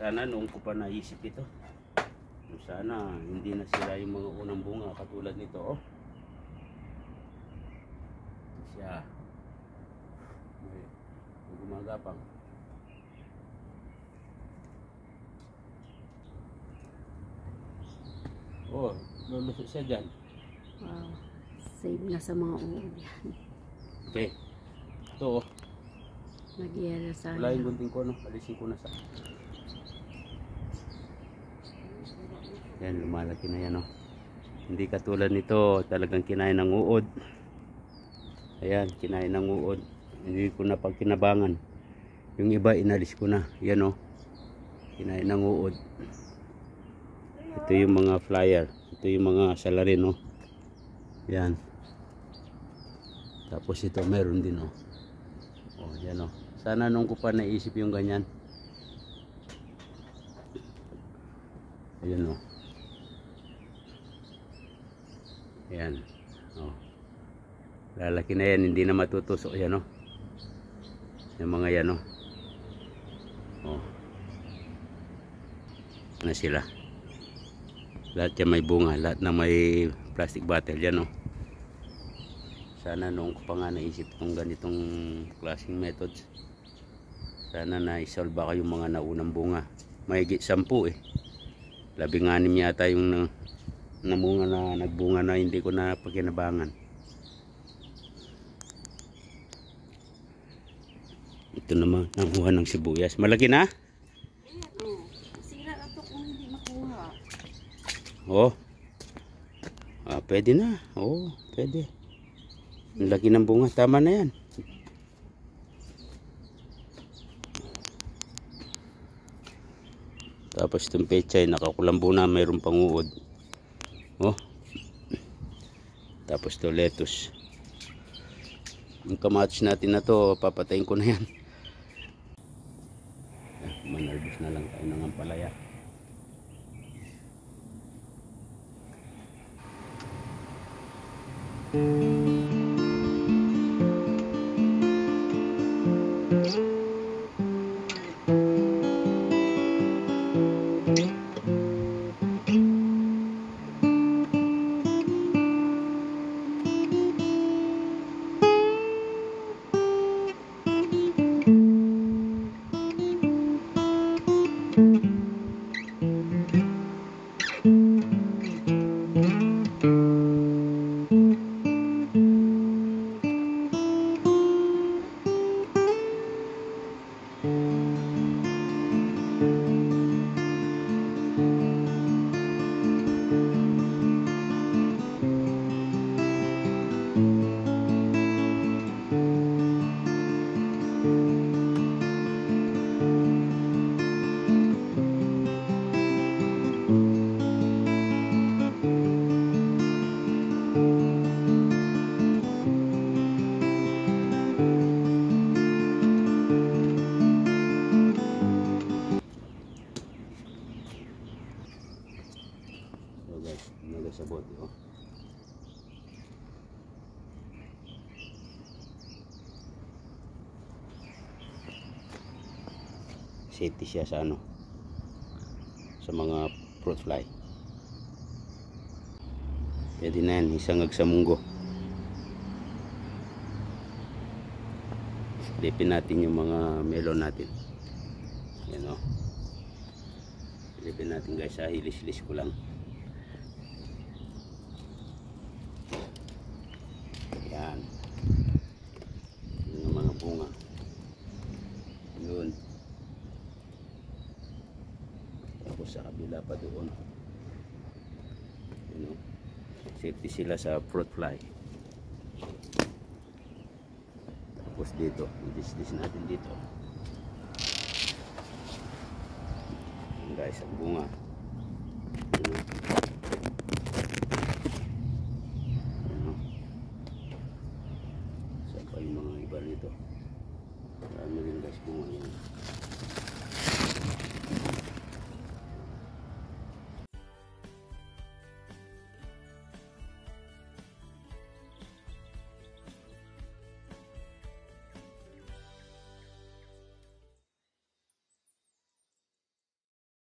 Sana noong ko pa naisip ito. Sana hindi na sila yung mga unang bunga katulad nito. Oh. Siya. May gumagapang. Oh, lulusot siya dyan. Wow. Save na sa mga uod yan. Okay. Ito oh. Nagyera sa Wala yung gunting ko, no? Alisin ko na sa... Yan, lumalaki na yan, no? Hindi katulad nito, talagang kinain ng uod. Ayan, kinain ng uod. Hindi ko na pagkinabangan. Yung iba, inalis ko na. Yan, no? Kinain ng uod. Ito yung mga flyer. Ito yung mga salarin, no? Yan. Tapos ito, meron din, no? Oh, yan, no? Sana nung ko pa naisip yung ganyan. Ayan, no? Ayan. Oh. Lalaki na yan, hindi na matutusok yan, no? Yung mga yan, no? Oh. Na sila. Lahat yan may bunga, lahat na may plastic bottle yan, no? Sana noong ko pa nga naisip itong ganitong klaseng methods. Sana na-solve ba yung mga naunang bunga. Mahigit 10 eh. 16 yata yung namunga na nagbunga na hindi ko na pagkinabangan. Ito naman, nanguha ng sibuyas. Malaki na? Sira na ito kung hindi makuha. Oh. Ah, pwede na. Oh, pwede. Ang laki ng bunga. Tama na yan. Tapos itong pechay, nakakulambo na, mayroon pang uod. Oh. Tapos ito lettuce. Yung kamatis natin na to, papatayin ko na yan. Manarbis na lang tayo ng ampalaya. Sa bote, oh. Safety siya sa ano, sa mga fruit fly. Pwede na yan, isang agsamunggo. Silipin natin yung mga melon natin. Yan, oh. Silipin natin guys, hilis-hilis ko lang. Yan. Yung mga bunga. Yun. Tapos sa kabila pa doon. Yun, safety sila sa fruit fly. Tapos dito, i-dis-dis natin dito. Yan guys, ang bunga.